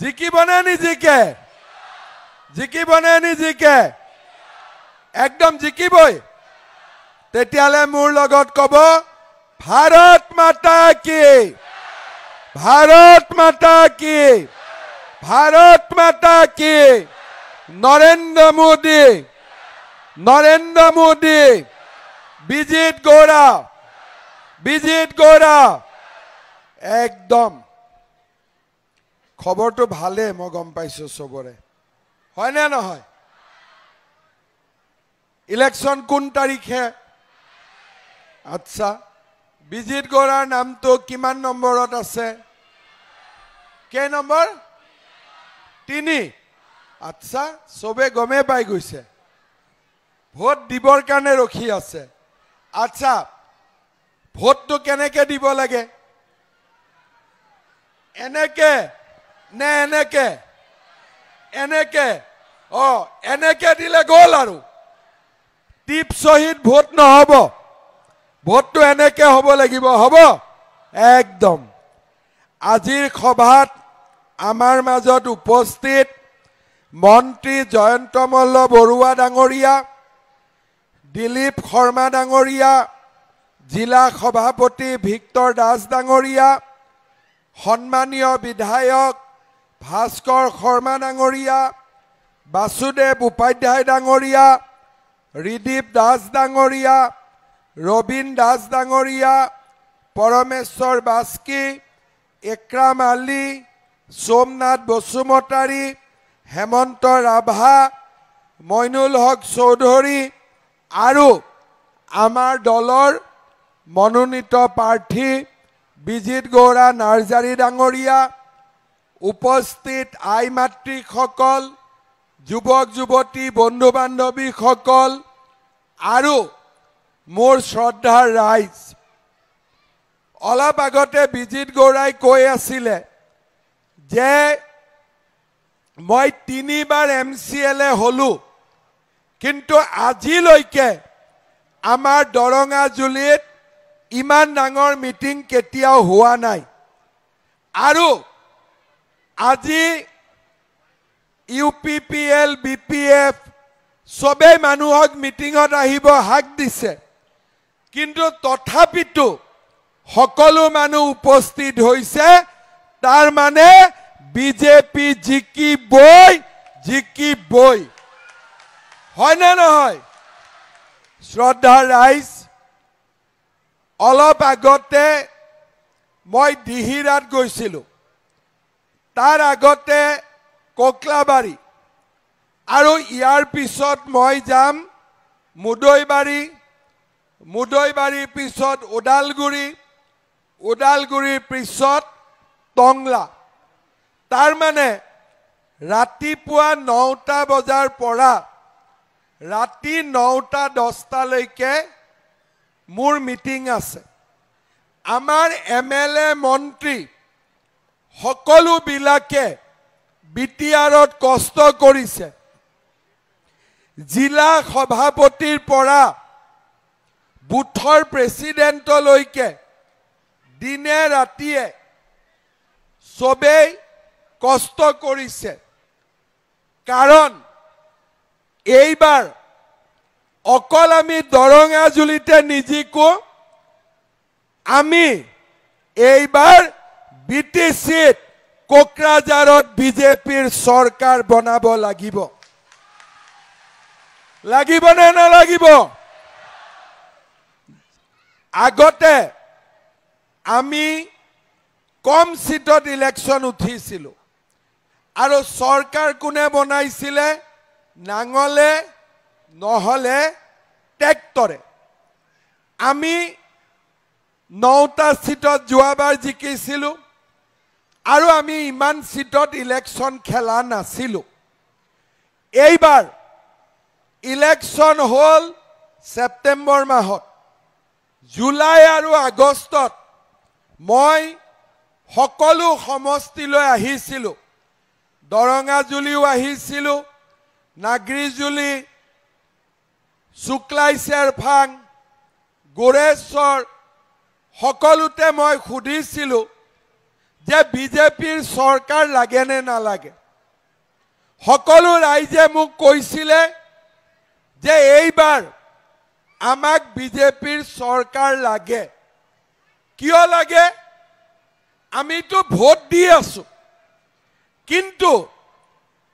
জিকিবনে নিজিকে জিকিবনে নিজিকে একদম জিকিবই তেতিয়ালে মোৰ লগত কব ভাৰত মাতা কি ভাৰত মাতা কি ভাৰত মাতা কি নৰেন্দ্ৰ মোদী বিজিত গৌড়া একদম খবৰটো ভালে মই গম পাইছো সবৰে হয় না নহয় ইলেকশন কোন তাৰিখে আচ্ছা বিজিত গৌড়াৰ নামটো কিমান নম্বৰত আছে কে নম্বৰ 3 আচ্ছা সবে গমে পাই গৈছে ভোট দিবৰ কাৰণে ৰখি আছে আচ্ছা ভোটটো কেনেকে দিব লাগে এনেকে নে এনেকে এনেকে দিলে গ'ল আৰু টিপ সহিত ভোট নহব ভোটটো এনেকে হ'ব লাগিব হ'ব একদম আজিৰ সভাত আমাৰ মাজত উপস্থিত মন্ত্ৰী জয়ন্ত মল্ল বৰুৱা ডাঙৰীয়া দিলীপ শৰ্মা ডাঙৰীয়া জিলা সভাপতি ভিক্টৰ দাস ডাঙৰীয়া সন্মানীয় বিধায়ক ভাস্কৰ শৰ্মা ডাঙৰীয়া বাসুদেৱ উপাধ্যায় ডাঙৰীয়া ৰিদীপ দাস ডাঙৰীয়া ৰবীন দাস ডাঙৰীয়া পৰমেশ্বৰ বাস্কি একৰাম আলী সোমনাথ বসুমতাৰী হেমন্ত ৰাভা মইনুল হক চৌধুৰী আৰু আমাৰ দলৰ মনোনীত প্ৰাৰ্থী বিজিত গৌড়া নাৰ্জাৰী ডাঙৰীয়া উপস্থিত আই মাতৃসকল যুৱক যুৱতী বন্ধু বান্ধৱীসকল আৰু মোৰ শ্ৰদ্ধাৰ ৰাইজ অলপ আগতে বিজিত গৌড়াই কৈ আছিলে যে মই 3 বাৰ MCLA হলো কিন্তু আজিলৈকে আমাৰ দৰঙাজুলিত ইমান ডাঙৰ মিটিং কেতিয়াও হোৱা নাই আৰু আজি UPPL BPF সবে মানুহক মিটিংত আহিব হাক দিছে কিন্তু তথাপিতো সকলো মানুহ উপস্থিত হৈছে তাৰ মানে বিজেপি জিকিবই হয় না নহয় শ্ৰদ্ধা ৰাইজ অলপ আগতে মই দিহিৰাত গৈছিলো তাৰ আগতে কোকলাবাৰী আৰু ইয়াৰ পিছত মই যাম মুদৈবাৰী পিছত ওদালগুৰিৰ পিছত টংলা তাৰ মানে ৰাতিপুৱা 9টা বজাৰ পৰা ৰাতি 9টা 10টা লৈকে মোৰ মিটিং আছে আমাৰ MLA মন্ত্ৰী সকলো বিলাকে বিটিআৰত কষ্ট কৰিছে জিলা সভাপতিৰ পৰা বুথৰ প্ৰেসিডেন্টলৈকে দিনে ৰাতিয়ে সবেই কষ্ট কৰিছে কাৰণ এইবাৰ অকল আমি দৰঙাজুলিতে নিজিকো আমি এইবাৰ BTCত কোকৰাঝাৰত বিজেপিৰ চৰকাৰ বনাব লাগিব নে নালাগিব আগতে আমি কম সিটত ইলেকশন উঠিছিলো আৰু চৰকাৰ কোনে বনাইছিলে নাঙলে নহলে ট্ৰেক্টৰে আমি 9টা সিটত যোৱাবাৰ জিকিছিলো আৰু আমি ইমান সিটত ইলেকশন খেলা নাছিলো এইবাৰ ইলেকশন হল সেপ্টেম্বৰ মাহত জুলাই আৰু আগষ্টত মই সকলো সমষ্টিলৈ আহিছিলো দৰঙাজুলিও আহিছিলো নাগৰিজুলি শুক্লাই চেৰফাং গোৰেশ্বৰ সকলোতে মই খুদিছিলো যে বিজেপিৰ চৰকাৰ লাগে নে নালাগে সকলো ৰাইজে মোক কৈছিলে যে এইবাৰ আমাক বিজেপিৰ চৰকাৰ লাগে কিয় লাগে আমিতো ভোট দি আছো কিন্তু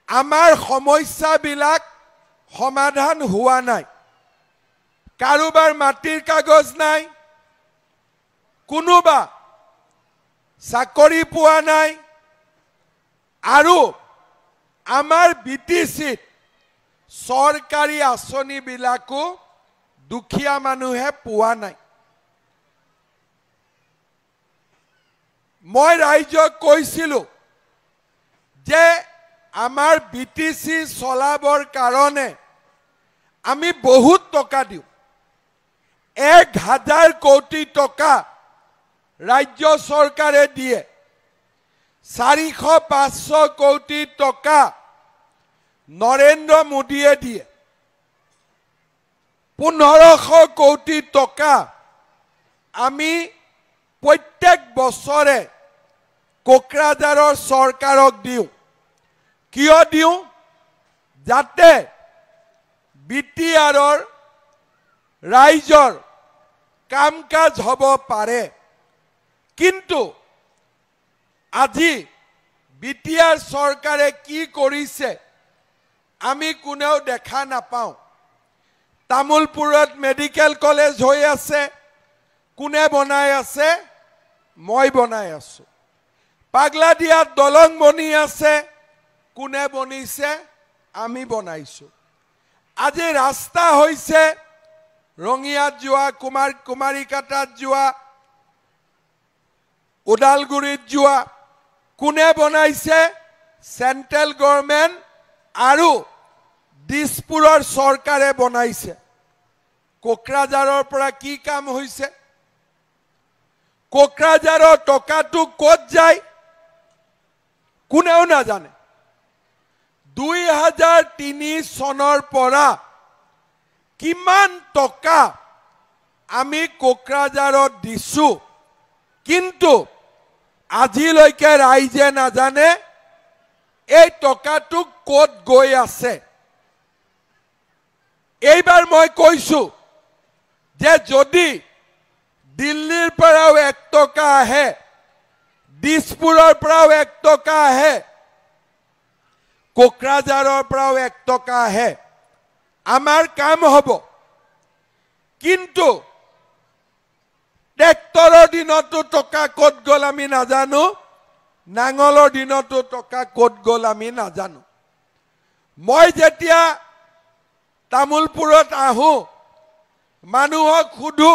আমাৰ সমস্যাবিলাক সমাধান হোৱা নাই কাৰোবাৰ মাটিৰ কাগজ নাই কোনোবা চাকৰি পোৱা নাই আৰু আমাৰ বিটিচিত চৰকাৰী আঁচনিবিলাকো দুখীয়া মানুহে পোৱা নাই মই ৰাইজক কৈছিলো যে আমাৰ বিটিচি চলাবৰ কাৰণে আমি বহুত টকা দিওঁ 1000 কোটি টকা ৰাজ্য চৰকাৰে দিয়ে 400-500 কোটি টকা নৰেন্দ্ৰ মোদীয়ে দিয়ে 1500 কোটি টকা আমি প্ৰত্যেক বছৰে কোকৰাঝাৰৰ চৰকাৰক দিওঁ কিয় দিওঁ যাতে বিটিআৰৰ ৰাইজৰ কাম-কাজ হ'ব পাৰে কিন্তু আজি বিটিআৰ চৰকাৰে কি কৰিছে আমি কোনেও দেখা নাপাওঁ তামুলপুৰত মেডিকেল কলেজ হৈ আছে কোনে বনাই আছে মই বনাই আছো পাগলাদিয়াত দলং বনি আছে কোনে বনিছে আমি বনাইছো আজি ৰাস্তা হৈছে ৰঙিয়াত যোৱা কুমাৰীকাটাত যোৱা ওদালগুৰিত যোৱা কোনে বনাইছে সেন্ট্ৰেল গভৰ্নমেন্ট আৰু দিছপুৰৰ চৰকাৰে বনাইছে কোকৰাঝাৰৰ পৰা কি কাম হৈছে কোকৰাঝাৰৰ টকাটো ক'ত যায় কোনেও নাজানে 2003 চনৰ পৰা কিমান টকা আমি কোকৰাঝাৰত দিছো কিন্তু আজিলৈকে ৰাইজে নাজানে এই টকাটো ক'ত গৈ আছে এইবাৰ মই কৈছো যে যদি দিল্লীৰ পৰাও 1 টকা আহে দিছপুৰৰ পৰাও 1 টকা আহে কোকৰাঝাৰৰ পৰাও 1 টকা আহে আমাৰ কাম হ'ব কিন্তু ট্ৰেক্টৰৰ দিনতো টকা ক'ত গ'ল আমি নাজানো নাঙলৰ দিনতো টকা ক'ত গ'ল আমি নাজানো মই যেতিয়া তামুলপুৰত আহো মানুহক সুধো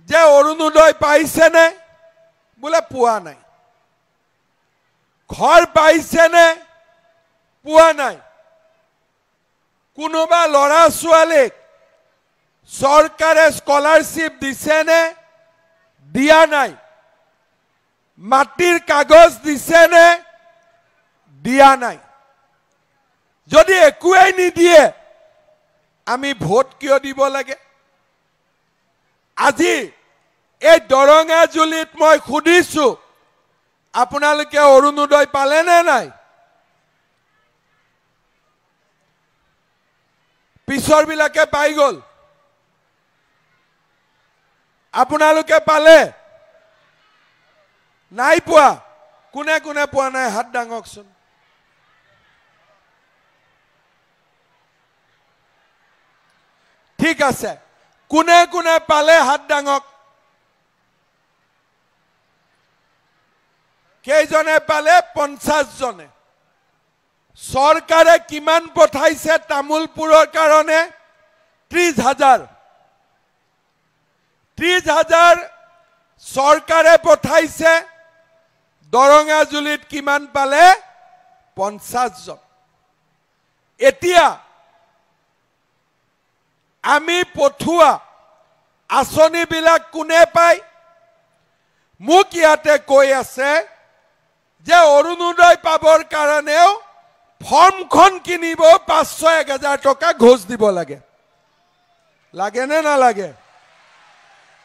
যে অৰুণোদয় পাইছে নে বোলে পোৱা নাই ঘৰ পাইছে নে পোৱা নাই কোনোবা লৰা ছোৱালীক চৰকাৰে স্কলাৰশ্বিপ দিছে নে দিয়া নাই মাটিৰ কাগজ দিছে নে দিয়া নাই যদি একোৱেই নিদিয়ে আমি ভোট কিয় দিব লাগে আজি এই দৰঙাজুলিত মই সুধিছো আপোনালোকে অৰুণোদয় পালে নে নাই পিছৰ বিলাকে পাই গল আপোনালোকে পালে নাই পোৱা কোনে কোনে পোৱা নাই হাত দাঙকচোন ঠিক আছে কোনে কোনে পালে হাত দাঙক কেইজনে পালে 50 জনে চৰকাৰে কিমান পঠাইছে তামুলপুৰৰ কাৰণে 30,000 চৰকাৰে পঠাইছে দৰঙাজুলিত কিমান পালে 50 জন এতিয়া আমি পঠুৱা আঁচনিবিলাক কোনে পায় মোক ইয়াতে কৈ আছে যে অৰুণোদয় পাবৰ কাৰণেও ফৰ্মখন কিনিব 500-1000 টকা ঘোষ দিব লাগে লাগে নে নালাগে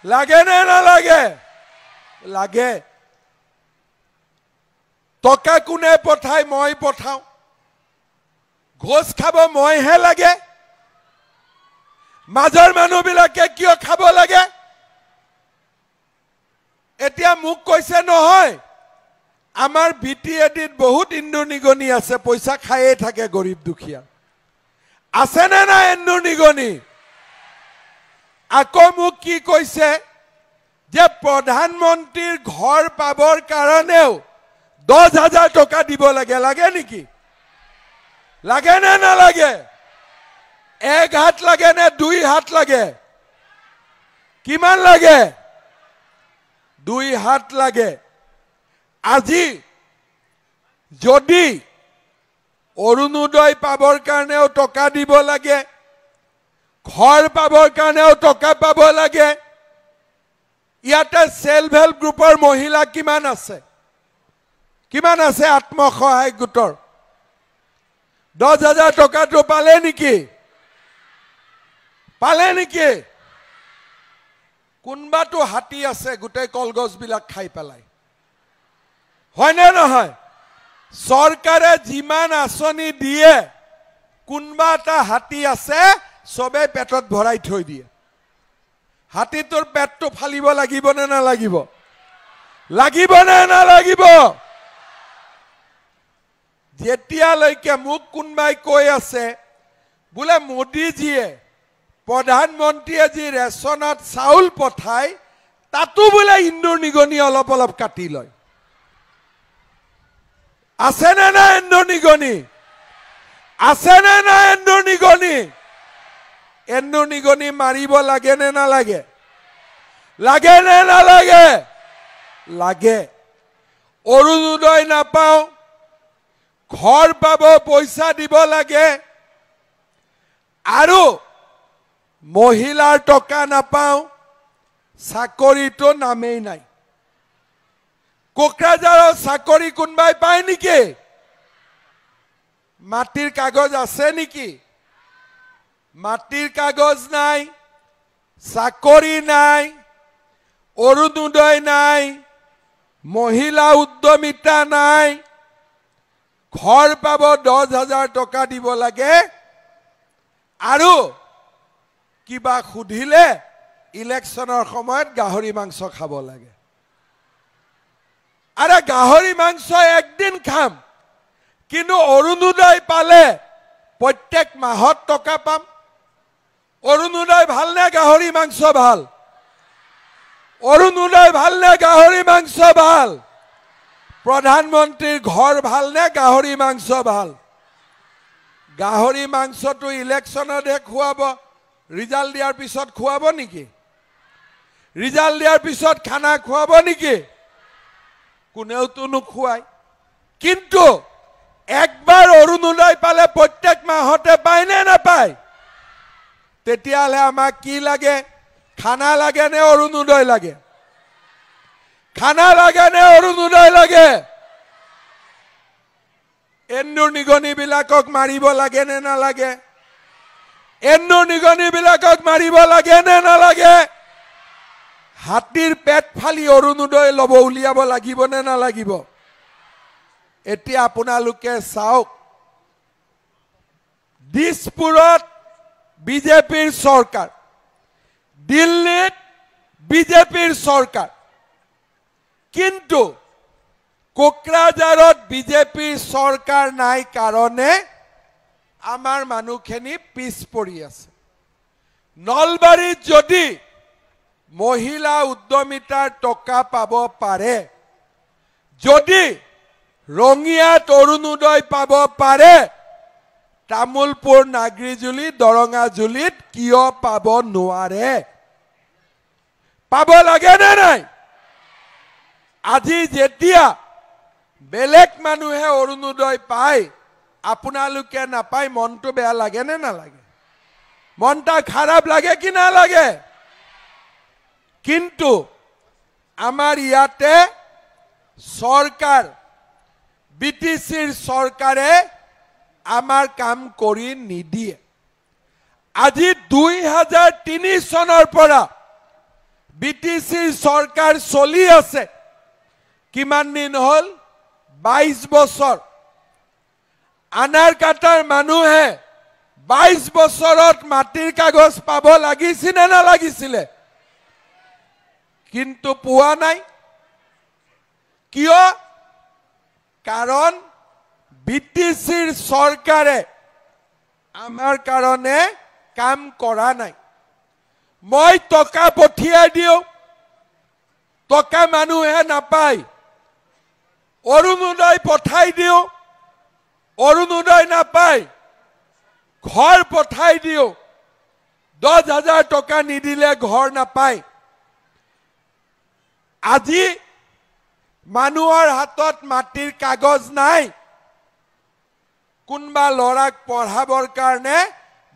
লাগে নে নালাগে লাগে টকা কোনে পঠাই মই পঠাও ঘোষ খাব মইহে লাগে মাজৰ মানুহবিলাকে কিয় খাব লাগে এতিয়া মোক কৈছে নহয় আমাৰ বিটিএডিত বহুত ইন্দুৰ নিগনি আছে পইচা খায়ে থাকে গৰীব দুখীয়া আছে না না ইন্দুৰ নিগনি আকৌ মোক কি কৈছে যে প্ৰধানমন্ত্ৰীৰ ঘৰ পাবৰ কাৰণেও 10,000 টকা দিব লাগে লাগে নেকি লাগে না না লাগে এক হাত লাগে না দুই হাত লাগে কিমান লাগে দুই হাত লাগে আজি যদি অৰুণোদয় পাবৰ কাৰণেও টকা দিব লাগে ঘৰ পাবৰ কাৰণেও টকা পাব লাগে ইয়াতে সেলফ হেল্প গ্ৰুপৰ মহিলা কিমান আছে আত্মসহায়ক গোটৰ 10,000 টকাটো পালে নেকি কোনবাটো হাতী আছে গোটেই কলগছ বিলাক খাই পেলাই হয় না নহয় সৰকাৰে যিমান আঁচনি দিয়ে কোনবা এটা হাতী আছে সবে পেটত ভৰাই থৈ দিয়ে হাতীটোৰ পেটটো ফালিব লাগিব নে নালাগিব যেতিয়ালৈকে মোক কোনবাই কৈ আছে বোলে মোদীজীয়ে প্ৰধানমন্ত্ৰীয়ে যি ৰেচনত চাউল পঠায় তাতো বোলে ইন্দুৰ নিগনি অলপ অলপ কাটি লয় আছে না না ইন্দুৰ নিগনি মাৰিব লাগে নে নালাগে লাগে অৰুণোদয় নাপাও ঘৰ পাব পইচা দিব লাগে আৰু মহিলাৰ টকা নাপাও চাকৰিটো নামেই নাই কোকৰাঝাৰৰ চাকৰি কোনবাই পায় নেকি মাটিৰ কাগজ আছে নেকি মাটিৰ কাগজ নাই চাকৰি নাই অৰুণোদয় নাই মহিলা উদ্যমিতা নাই ঘৰ পাব 10,000 টকা দিব লাগে আৰু কিবা খুধিলে ইলেকশনৰ সময়ত গাহৰি মাংস খাব লাগে আৰে গাহৰি মাংস একদিন খাম কিন্তু অৰুণোদয় পালে প্ৰত্যেক মাহত টকা পাম অৰুণোদয় ভাল নে গাহৰি মাংস ভাল অৰুণোদয় ভাল নে গাহৰি মাংস ভাল প্ৰধানমন্ত্ৰীৰ ঘৰ ভাল নে গাহৰি মাংস ভাল গাহৰি মাংসটো ইলেকশনত খুৱাব ৰিজাল্ট দিয়াৰ পিছত খুৱাব নেকি ৰিজাল্ট দিয়াৰ পিছত খানা খুৱাব নেকি কোনেওতো নুখুৱাই কিন্তু একবাৰ অৰুণোদয় পালে প্ৰত্যেক মাহতে পায় নে নাপায় তেতিয়ালে আমাক কি লাগে খানা লাগে নে অৰুণোদয় লাগে খানা লাগে নে অৰুণোদয় লাগে এন্দুৰ নিগনি বিলাকক মাৰিব লাগে নে নালাগে এন্দুৰ নিগনি বিলাকক মাৰিব লাগে নে নালাগে হাতীৰ পেট ফালি অৰুণোদয় লব উলিয়াব লাগিব নে নালাগিব এতিয়া আপোনালোকে চাওক দিছপুৰত বিজেপিৰ চৰকাৰ দিল্লীত বিজেপিৰ চৰকাৰ কিন্তু কোকৰাঝাৰত বিজেপিৰ চৰকাৰ নাই কাৰণে আমাৰ মানুহখিনি পিছ পৰি আছে নলবাৰীত যদি মহিলা উদ্যমিতাৰ টকা পাব পাৰে যদি ৰঙিয়াত অৰুণোদয় পাব পাৰে তামুলপুৰ নাগৰিজুলি দৰঙাজুলিত কিয় পাব নোৱাৰে পাব লাগে নে নাই আজি যেতিয়া বেলেগ মানুহে অৰুণোদয় পায় আপোনালোকে নাপায় মনটো বেয়া লাগে নে নালাগে মনটা খাৰাপ লাগে কি না লাগে কিন্তু আমাৰ ইয়াতে সৰকাৰ বিটিসিৰ সৰকাৰে আমাৰ কাম কৰি নিদিয়ে আজি 2003 চনৰ পৰা বিটিসিৰ সৰকাৰ চলি আছে কিমান দিন হল 22 বছৰ আনাৰ কাটাৰ মানুহে 22 বছৰত মাটিৰ কাগজ পাব লাগিছিল না লাগিছিল কিন্তু পোৱা নাই কিয় কাৰণ বিটিসিৰ চৰকাৰে আমাৰ কাৰণে কাম কৰা নাই মই টকা পঠিয়াই দিও টকা মানুহে নাপায় অৰুণোদয় পঠাই দিও অৰুণোদয় নাপায় ঘৰ পঠাই দিও 10,000 টকা নিদিলে ঘৰ নাপায় আজি মানুহৰ হাতত মাটিৰ কাগজ নাই কোনবা লৰাক পঢ়াবৰ কাৰণে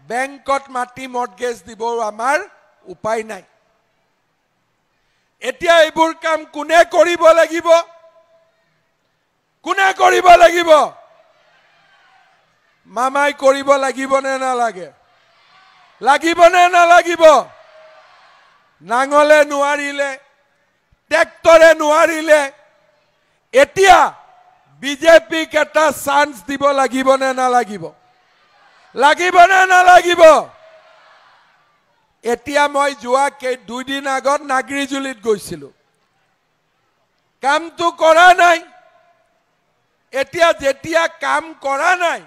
বেংকত মাটি মৰ্টগেজ দিব আমাৰ উপায় নাই এতিয়া এইবোৰ কাম কোনে কৰিব লাগিব মামাই কৰিব লাগিব নে নালাগে নাঙলে নোৱাৰিলে ট্ৰেক্টৰে নোৱাৰিলে এতিয়া বিজেপিক এটা চান্স দিব লাগিব নে নালাগিব এতিয়া মই যোৱা 2 দিন আগত নাগৰিজুলিত গৈছিলো কামটো কৰা নাই এতিয়া যেতিয়া কাম কৰা নাই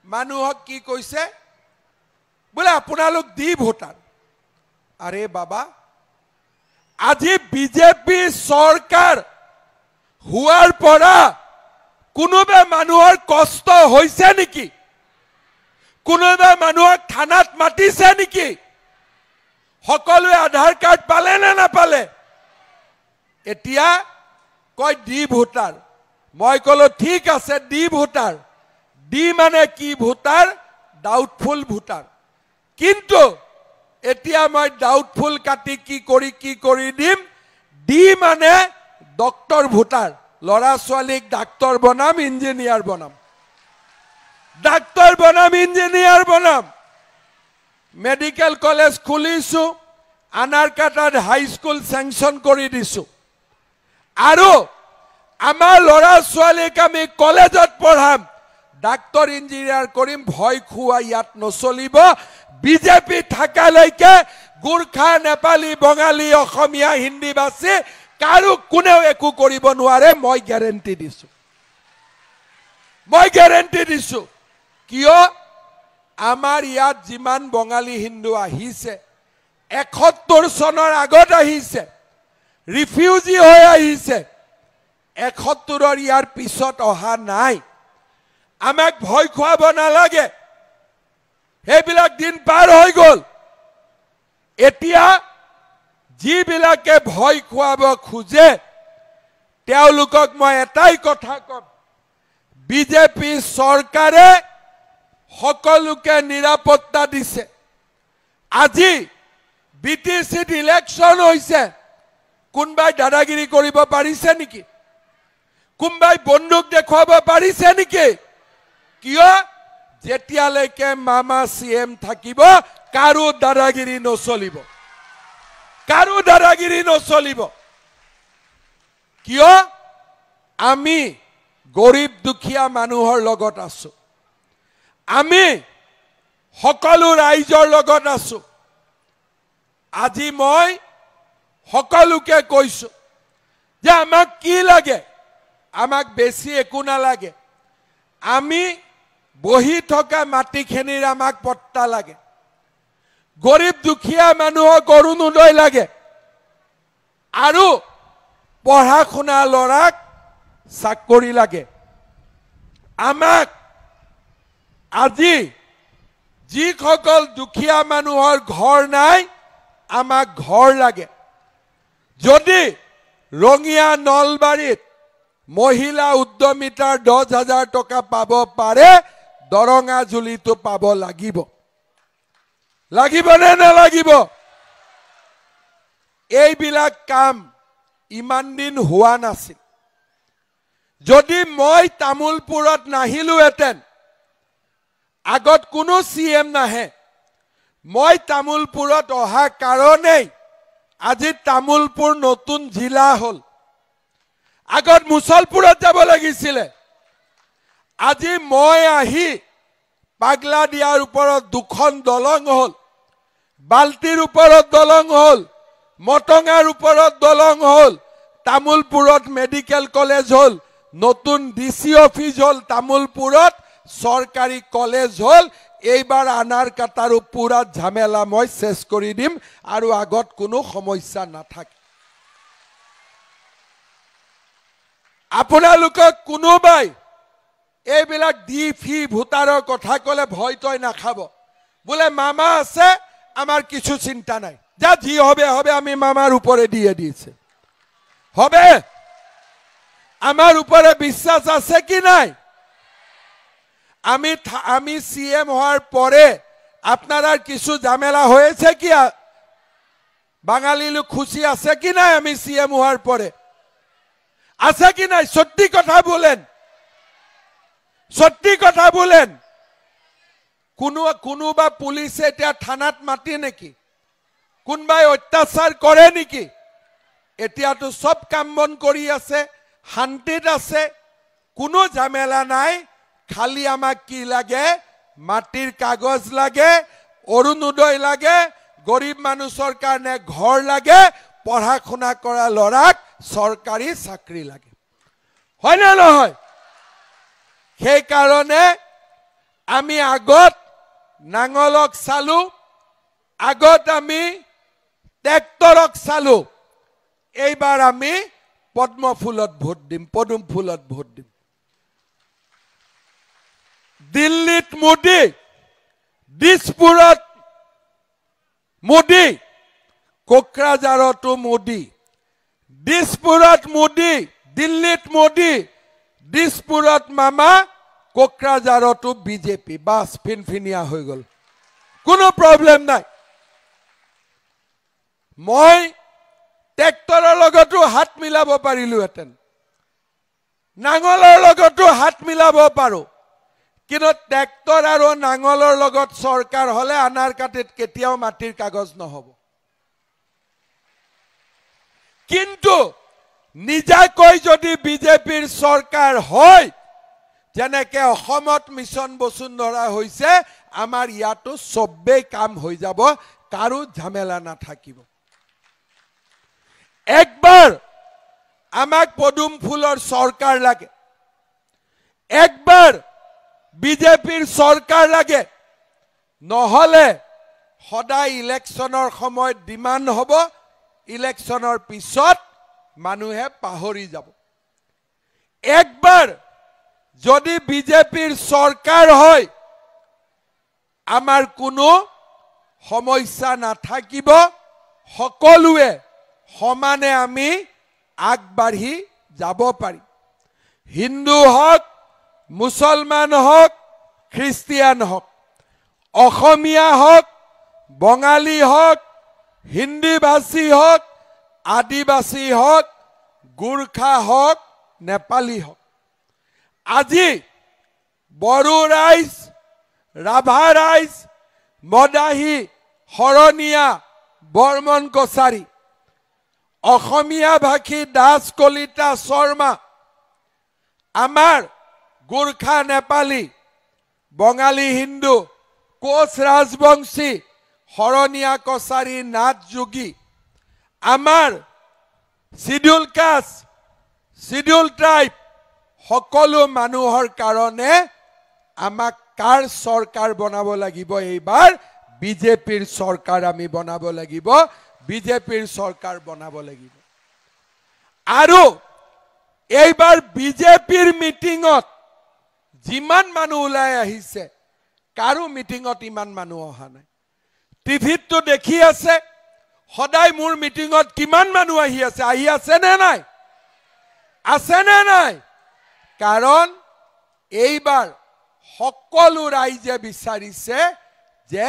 মানুহক কি কৈছে বোলে আপোনালোক দি ভোটাৰ আৰে বাবা আজি বিজেপি চৰকাৰ হুৱাৰ পৰা কোনোবা মানুহৰ কষ্ট হৈছে নেকি কোনোবা মানুহক থানাত মাতিছে নেকি সকলোৱে আধাৰ কাৰ্ড পালে না নাপালে এতিয়া কয় দি ভোটাৰ মই কলো ঠিক আছে দি ভোটাৰ দি মানে কি ভোটাৰ ডাউটফুল ভোটাৰ কিন্তু এতিয়া মই ডাউটফুল কাটি কি কৰি দিম দি মানে ডক্টৰ ভোটাৰ লৰা ছোৱালীক ডাক্তৰ বনাম ইঞ্জিনিয়াৰ বনাম মেডিকেল কলেজ খুলিছো আনাৰ কাটাত হাই স্কুল স্যাংশন কৰি দিছো আৰু আমাৰ লৰা ছোৱালীক আমি কলেজত পঢ়াম ডাক্তৰ ইঞ্জিনিয়াৰ কৰিম ভয় খুৱা ইয়াত নচলিব বিজেপি থাকালৈকে গুৰখা নেপালী বঙালী অসমীয়া হিন্দী ভাষী কাৰো কোনেও একো কৰিব নোৱাৰে মই গ্যাৰেন্টি দিছো কিয় আমাৰ ইয়াত যিমান বঙালী হিন্দু আহিছে 71 চনৰ আগত আহিছে ৰিফিউজি হৈ আহিছে 71 ইয়াৰ পিছত অহা নাই আমাক ভয় খুৱাব নালাগে হেবিলাক দিন পাৰ হৈ গল এতিয়া যিবিলাকে ভয় খুৱাব খুজে তেওঁলোকক মই এটাই কথা কম বিজেপি চৰকাৰে সকলোকে নিৰাপত্তা দিছে আজি বিটিসিত ইলেকশন হৈছে কোনবাই দাদাগিৰি কৰিব পাৰিছে নেকি কোনবাই বন্দুক দেখুৱাব পাৰিছে নেকি কিয় যেতিয়ালৈকে মামা সিএম থাকিব কাৰো দাদাগিৰি নচলিব কিয় আমি গৰীব দুখীয়া মানুহৰ লগত আছো আমি সকলো ৰাইজৰ লগত আছো আজি মই সকলোকে কৈছো যে আমাক কি লাগে আমাক বেছি একো নালাগে আমি বহি থকা মাটিখিনিৰ আমাক পট্টা লাগে গৰীব দুখীয়া মানুহক অৰুণোদয় লাগে আৰু পঢ়া শুনা লৰাক চাকৰি লাগে আমাক আজি যিসকল দুখীয়া মানুহৰ ঘৰ নাই আমাক ঘৰ লাগে যদি ৰঙিয়া নলবাৰীত মহিলা উদ্যমিতাৰ 10,000 টকা পাব পাৰে দৰঙা জুলিটো পাব লাগিব নে নালাগিব এইবিলাক কাম ইমান দিন হোৱা নাছিল যদি মই তামুলপুৰত নাহিলোহেঁতেন আগত কোনো সিএম নাহে মই তামুলপুৰত অহা কাৰণেই আজি তামুলপুৰ নতুন জিলা হল আগত মুছলপুৰত যাব লাগিছিলে আজি মই আহি পাগলা দিয়াৰ ওপৰত দুখন দলং হল বাল্টিৰ ওপৰত দলং হল মটঙাৰ ওপৰত দলং হল তামুলপুৰত মেডিকেল কলেজ হল নতুন ডিসি অফিস হল তামুলপুৰত সৰকাৰি কলেজ হল এইবাৰ আনাৰ কাটাৰো পুৰা ঝামেলা মই শেষ কৰি দিম আৰু আগত কোনো সমস্যা নাথাকে আপোনালোকক কোনোবাই এইবিলাক ডি ফি ভোটাৰৰ কথা কলে ভয় তই নাখাব বলে মামা আছে আমার কিছু চিন্তা নাই যা জি হবে হবে আমি মামার উপরে দিয়ে দিয়েছে হবে আমার উপরে বিশ্বাস আছে কি নাই আমি সিএম হওয়ার পরে আপনারা কিছু ঝামেলা হয়েছে কি বাঙালি লোক খুশি আছে কি নাই আমি সিএম হওয়ার পরে আছে কি নাই সত্যি কথা বলেন সত্যি কথা বলেন কোনোবা পুলিশে এটা থানাত মাতি নেকি কোনবাই অত্যাচার করে নেকি এতিয়াতো সব কাম বন কৰি আছে শান্তিত আছে কোনো ঝামেলা নাই খালি আমাক কি লাগে মাটিৰ কাগজ লাগে অৰুণোদয় লাগে গৰীব মানুহৰ কাৰণে ঘৰ লাগে পঢ়া শুনা কৰা লৰাক সৰকাৰি চাকৰি লাগে হয় না নহয় সেই কাৰণে আমি আগত নাঙলক চালু আগত আমি ট্ৰেক্টৰক চালু এইবাৰ আমি পদ্ম ফুলত ভোট দিম পদুম ফুলত ভোট দিম দিল্লীত মোদী দিছপুৰত মোদী কোকৰাঝাৰতো মোদী দিছপুৰত মোদী দিল্লীত মোদী দিছপুৰত মামা কোকৰাঝাৰতো বিজেপি বাস ফিনফিনিয়া হৈ গল কোনো প্ৰবলেম নাই মই ট্ৰেক্টৰৰ লগতো হাত মিলাব পাৰিলোহেঁতেন নাঙলৰ লগতো হাত মিলাব পাৰো কিন্তু ট্ৰেক্টৰ আৰু নাঙলৰ লগত সৰকাৰ হলে আনাৰ কাটিত কেতিয়াও মাটিৰ কাগজ নহব কিন্তু নিজাকৈ যদি বিজেপিৰ সৰকাৰ হয় যেনেকে অসমত মিশন বসুন্ধৰা হইছে আমাৰ ইয়াতো সবেই কাম হৈ যাব কাৰো ঝামেলা নাথাকিব একবাৰ আমাক পদুম ফুলৰ সৰকাৰ লাগে একবাৰ বিজেপিৰ সৰকাৰ লাগে নহলে সদায় ইলেকশনৰ সময়ত ডিমান্ড হব ইলেকশনৰ পিছত মানুহে পাহৰি যাব একবাৰ যদি বিজেপিৰ সৰকাৰ হয় আমাৰ কোনো সমস্যা নাথাকিব সকলোৱে সমানে আমি আগবাঢ়ি যাব পাৰি হিন্দু হক মুসলমান হক খ্রিস্টিয়ান হক অসমীয়া হক বঙালী হক হিন্দী ভাষী হক আদিবাসী হক গোর্খা হক নেপালী হক আজি বড়ো রাইজ রাভা রাইজ মদাহী শৰণীয়া বৰ্মন কছাৰী অসমীয়া ভাষী দাস কলিতা শৰ্মা আমাৰ গোৰ্খা নেপালী বঙালী হিন্দু কোচ ৰাজবংশী শৰণীয়া কছাৰী নাথ যোগী আমাৰ শিডিউল কাষ্ট শিডিউল ট্ৰাইব সকলো মানুহৰ কাৰণে আমাক কাৰ সৰকাৰ বনাব লাগিব এইবাৰ বিজেপিৰ সৰকাৰ আমি বনাব লাগিব বিজেপিৰ সৰকাৰ বনাব লাগিব আৰু এইবাৰ বিজেপিৰ মিটিংত যিমান মানুহ ওলাই আহিছে কাৰো মিটিংত ইমান মানুহ অহা নাই টিভিত তো দেখি আছে সদায় মোৰ মিটিংত কিমান মানুহ আহি আছে নে নাই আছে নে নাই কাৰণ এইবাৰ সকলো ৰাইজে বিচাৰিছে যে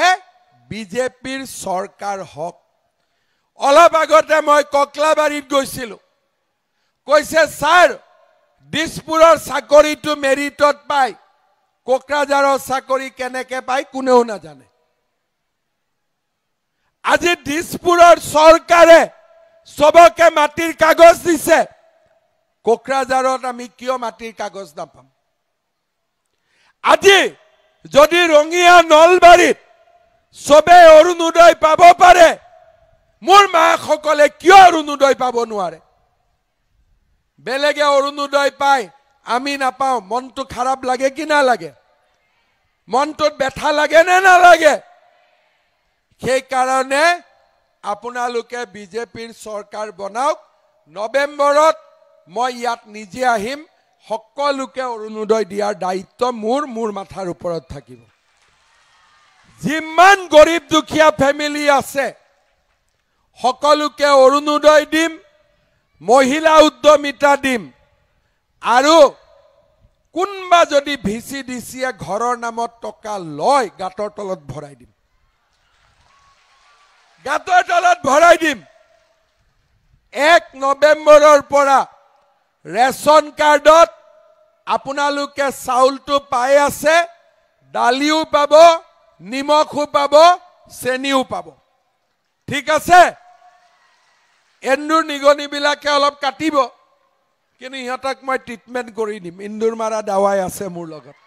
বিজেপিৰ সৰকাৰ হক অলপ আগতে মই ককলাবাৰীত গৈছিলো কৈছে স্যাৰ দিছপুৰৰ চাকৰিটো মেৰিটত পাই কোকৰাঝাৰৰ চাকৰি কেনেকে পাই কোনেও নাজানে আজি দিছপুৰৰ সৰকাৰে সবকে মাটিৰ কাগজ দিছে কোকৰাঝাৰত আমি কিয় মাটিৰ কাগজ নাপাম আজি যদি ৰঙিয়া নলবাৰীত সবে অৰুণোদয় পাব পাৰে মোৰ মাসকলে কিয় অৰুণোদয় পাব নোৱাৰে বেলেগে অৰুণোদয় পায় আমি নাপাওঁ মনটো খাৰাপ লাগে কি না লাগে মনটোত ব্যথা লাগে নে নালাগে সেই কাৰণে আপোনালোকে বিজেপিৰ চৰকাৰ বনাওক নৱেম্বৰত মই ইয়াত নিজে আহিম সকলোকে অৰুণোদয় দিয়াৰ দায়িত্ব মোৰ মাথাৰ ওপৰত থাকিব যিমান গৰীব দুখীয়া ফেমিলি আছে সকলোকে অৰুণোদয় দিম মহিলা উদ্যমিতা দিম আৰু কোনবা যদি ভিচিডিচিয়ে ঘৰৰ নামত টকা লয় গাঁতৰ তলত ভৰাই দিম গাঁতৰ তলত ভৰাই দিম 1 নৱেম্বৰৰ পৰা ৰেশন কাৰ্ডত আপোনালোকে চাউলটো পাই আছে দালিও পাব নিমখও পাব চেনিও পাব ঠিক আছে এন্দুৰ নিগনিবিলাকে অলপ কাটিব কিন্তু ইহঁতক মই ট্ৰিটমেন্ট কৰি দিম ইন্দুৰ মাৰা দাৱাই আছে মোৰ লগত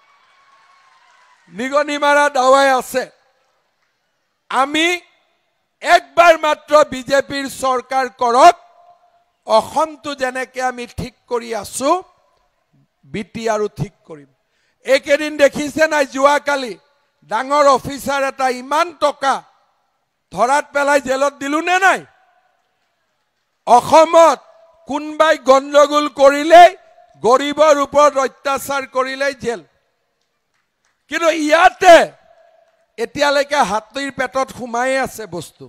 নিগনি মাৰা দাৱাই আছে আমি একবাৰ মাত্ৰ বিজেপিৰ চৰকাৰ কৰক অসমটো যেনেকে আমি ঠিক কৰি আছো বিটি আৰু ঠিক কৰিম একেদিন দেখিছে নাই যোৱাকালি ডাঙৰ অফিচাৰ এটা ইমান টকা ধৰাত পেলাই জেলত দিলু নে নাই অসমত কোনবাই গণ্ডগোল কৰিলে গৰীবৰ ওপৰত অত্যাচাৰ কৰিলে জেল কিন্তু ইয়াতে এতিয়ালৈকে হাতীৰ পেটত সোমাই আছে বস্তু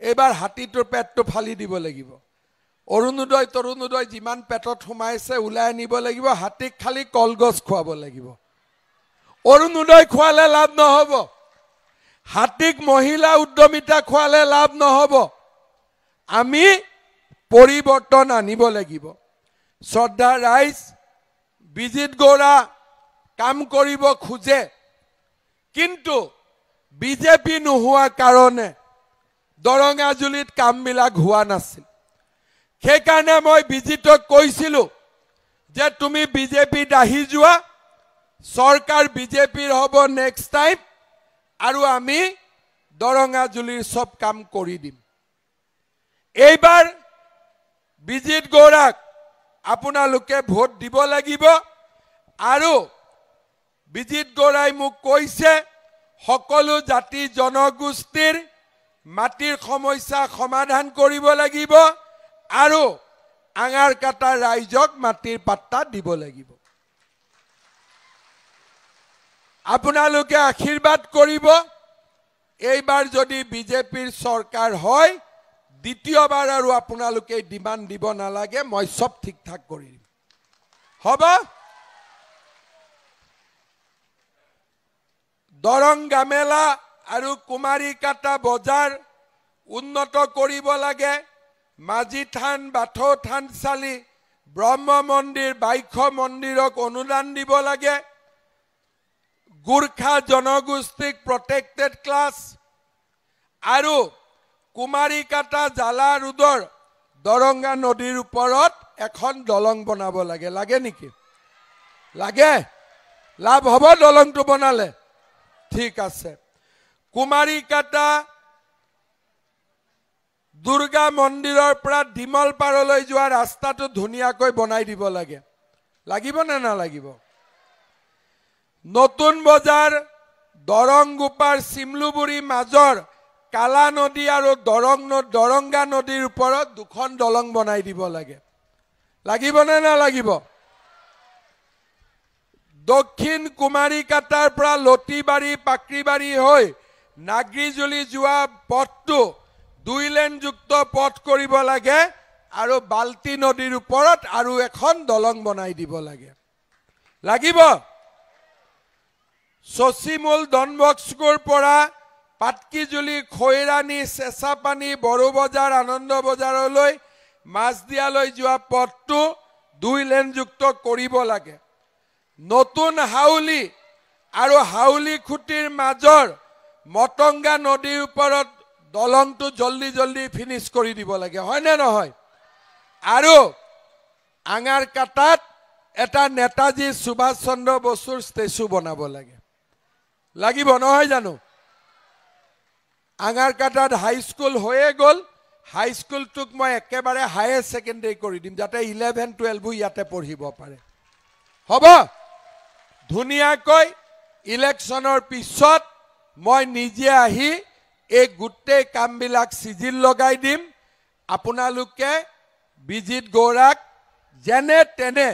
এবাৰ হাতীটোৰ পেটটো ফালি দিব লাগিব অৰুণোদয় তৰুণোদয় যিমান পেটত সোমাইছে উলাই আনিব লাগিব হাতীক খালি কলগছ খুৱাব লাগিব অৰুণোদয় খুৱালে লাভ নহব হাতীক মহিলা উদ্যমিতা খুৱালে লাভ নহব আমি পৰিৱৰ্তন আনিব লাগিব শ্ৰদ্ধা ৰাইজ বিজিত গৌৰা কাম কৰিব খুজে কিন্তু বিজেপি নোহোৱা কাৰণে দৰঙাজুলিত কামবিলাক হোৱা নাছিল সেইকাৰণে মই বিজিতক কৈছিলো যে তুমি বিজেপিত আহি যোৱা চৰকাৰ বিজেপিৰ হ'ব নেক্সট টাইম আৰু আমি দৰঙাজুলিৰ সব কাম কৰি দিম এইবাৰ বিজিত গৌৰাক আপোনালোকে ভোট দিব লাগিব আৰু বিজিত গৌৰাই মোক কৈছে সকলো জাতি জনগোষ্ঠীৰ মাটিৰ সমস্যা সমাধান কৰিব লাগিব আৰু আঙাৰ কাটা ৰাইজক মাটিৰ পাট্টা দিব লাগিব আপোনালোকে আশীৰ্বাদ কৰিব এইবাৰ যদি বিজেপিৰ চৰকাৰ হয় দ্বিতীয়বাৰ আৰু আপোনালোকে ডিমান্ড দিব নালাগে মই সব ঠিক ঠাক কৰি দিম হ'ব দৰং গামেলা আৰু কুমাৰীকাটা বজাৰ উন্নত কৰিব লাগে মাজি থান বাথৌ থানচালি ব্ৰহ্ম মন্দিৰ বাইখ মন্দিৰক অনুদান দিব লাগে গুৰ্খা জনগোষ্ঠীক প্ৰটেক্টেড ক্লাছ আৰু কুমাৰীকাটা জালা ৰোডৰ দৰঙ্গা নদীৰ ওপৰত এখন দলং বনাব লাগে লাগে নেকি লাগে লাভ হ'ব দলংটো বনালে ঠিক আছে কুমাৰীকাটা দুৰ্গা মন্দিৰৰ পৰা ডিমল পাৰলৈ যোৱা ৰাস্তাটো ধুনীয়াকৈ বনাই দিব লাগে লাগিব নে নালাগিব নতুন বজাৰ দৰং গোপাৰ সিমলুবুৰী মাজৰ কালা নদী আৰু দৰঙ্গা নদীৰ ওপৰত দুখন দলং বনাই দিব লাগে লাগিব নে নালাগিব দক্ষিণ কুমাৰীকাটাৰ পৰা লতিবাৰী পাকৰিবাৰী হৈ নাগৰিজুলি যোৱা পথটো 2 লেন যুক্ত পথ কৰিব লাগে আৰু বাল্টি নদীৰ ওপৰত আৰু এখন দলং বনাই দিব লাগে লাগিব সচিমুল ডনবস্কোৰ পৰা পাটকিজুলি খৈৰাণী চেঁচাপানী বড়ো বজাৰ আনন্দ বজাৰলৈ মাছদিয়ালৈ যোৱা পথটো 2 লেন যুক্ত কৰিব লাগে নতুন হাউলি আৰু হাউলি খুটিৰ মাজৰ মটংগা নদীৰ ওপৰত দলংটো জলদি জলদি ফিনিশ কৰি দিব লাগে হয় নে নহয় আৰু আঙাৰ কাটাত এটা নেতাজী সুভাষ চন্দ্ৰ বসুৰ ষ্টেচু বনাব লাগে লাগিব নহয় জানো আঙাৰ কাটাত হাই স্কুল হয়ে গল হাই স্কুলটোক মই একেবাৰে হায়াৰ সেকেন্ডাৰী কৰি দিম যাতে 11 12 ইয়াতে পঢ়িব পাৰে হ'ব ধুনিয়াকৈ ইলেকশনৰ পিছত মই নিজে আহি এই গুটে কামবিলাক সিজিল লগাই দিম আপোনালোকে বিজিত গৌৰাক যেনে তেনে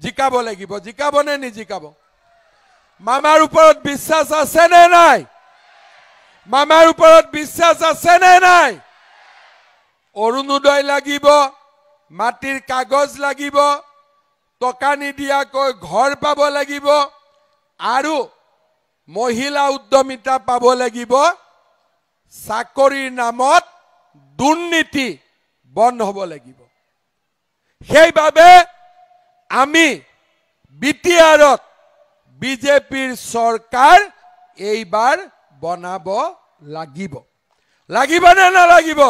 জিকাব লাগিব জিকাবনে নিজিকাব মামাৰ ওপৰত বিশ্বাস আছে নে নাই মামাৰ ওপৰত বিশ্বাস আছে নে নাই অৰুণোদয় লাগিব মাটিৰ কাগজ লাগিব টকা নিদিয়াকৈ ঘৰ পাব লাগিব আৰু মহিলা উদ্যমিতা পাব লাগিব চাকৰিৰ নামত দুৰ্নীতি বন্ধ হ'ব লাগিব সেইবাবে আমি বিটিআৰত বিজেপিৰ চৰকাৰ এইবাৰ বনাব লাগিব লাগিব নে নালাগিব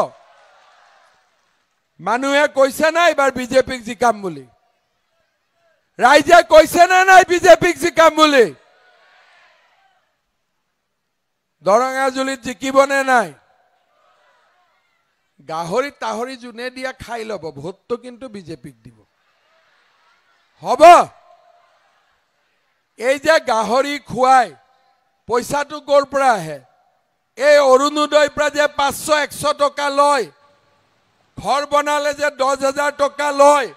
মানুহে কৈছে না এইবাৰ বিজেপিক জিকাম বুলি ৰাইজে কৈছে না নাই বিজেপিক জিকাম বুলি দৰঙাজুলিত জিকিবনে নাই গাহৰি তাহৰি জুনে দিয়া খাই লব ভোটটো কিন্তু বিজেপিক দিব হ'ব এই যে গাহৰি খুৱাই পইচাটো ক'ৰ পৰা আহে এই অৰুণোদয়ৰ পৰা যে 500 100 টকা লয় ঘৰ বনালে যে 10,000 টকা লয়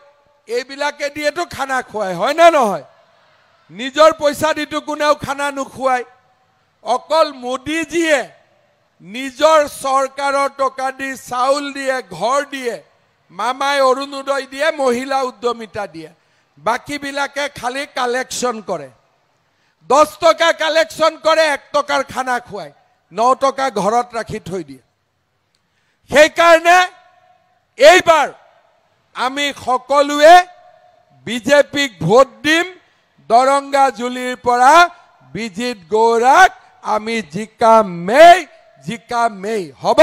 এইবিলাকে দিয়েতো খানা খুৱাই হয় না নহয় নিজৰ পইচা দিটো কোনেও খানা নুখুৱাই অকল মোদীজিয়ে নিজৰ চৰকাৰৰ টকা দি চাউল দিয়ে ঘৰ দিয়ে মামাই অৰুণোদয় দিয়ে মহিলা উদ্যমিতা দিয়ে বাকি বিলাকে খালি কালেকশন কৰে 10 টকা কালেকশন কৰে 1 টকাৰ খানা খুৱাই 9 টকা ঘৰত ৰাখি থৈ দিয়ে সেই কাৰণে এইবাৰ আমি সকলোৱে বিজেপিক ভোট দিম দৰঙ্গাজুলিৰ পৰা বিজিত গৌৰাক আমি জিকামেই হ'ব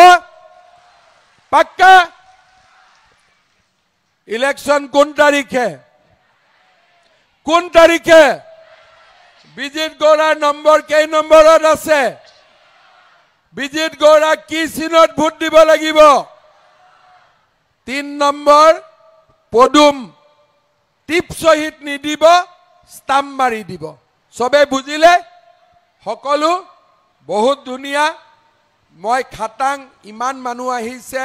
পাক্কা ইলেকশন কোন তাৰিখে বিজিত গৌৰাৰ নম্বৰ কেই নম্বৰত আছে বিজিত গৌৰাক কি চিনত ভোট দিব লাগিব 3 নম্বৰ পদুম টিপ সহিত নিদিব স্টাম্প মাৰি দিব সবে বুজিলে সকলো বহুত ধুনিয়া মই খাটাং ইমান মানুহ আহিছে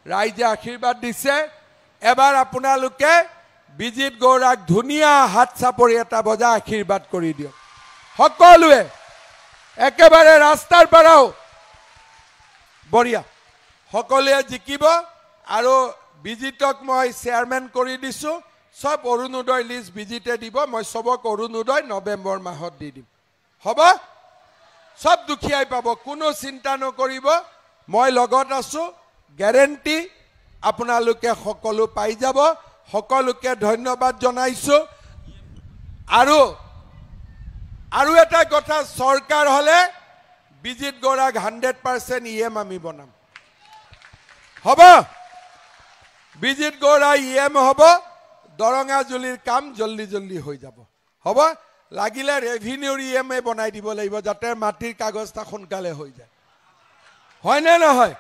ৰাইজে আশীৰ্বাদ দিছে এবাৰ আপোনালোকে বিজিত গৌৰাক ধুনিয়া হাত চাপৰি এটা বজা আশীৰ্বাদ কৰি দিয়ক সকলোৱে একেবাৰে ৰাস্তাৰ পৰাও বঢ়িয়া সকলোৱে জিকিব আৰু বিজিতক মই চেয়াৰম্যান কৰি দিছো সব অৰুণোদয় লিষ্ট বিজিতে দিব মই সবক অৰুণোদয় নৱেম্বৰ মাহত দি দিম হ'ব সব দুখিয়াই পাব কোনো চিন্তা নকৰিব মই লগত আছো গ্যাৰেণ্টি আপোনালোকে সকলো পাই যাব সকলোকে ধন্যবাদ জনাইছো আৰু এটা কথা সৰকাৰ হলে বিজিত গৌৰাক 100% ইএম আমি বনাম হ'ব বিজিত গৌৰা ইএম হ'ব দৰঙ্গাজুলিৰ কাম জলদি হৈ যাব হ'ব লাগিলে ৰেভিনিউৰ ইএম বনাই দিব লাগিব যাতে মাটিৰ কাগজটা সোনকালে হৈ যায় হয় নে নহয়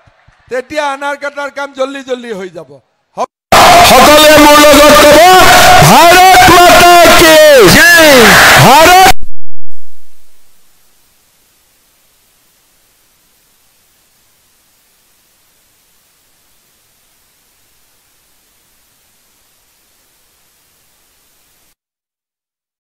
তেতিয়া আনাৰ কাটাৰ কাম জলদি হৈ যাব সকলোৱে মোৰ লগত ক'ব ভাৰত মাতা কি জয়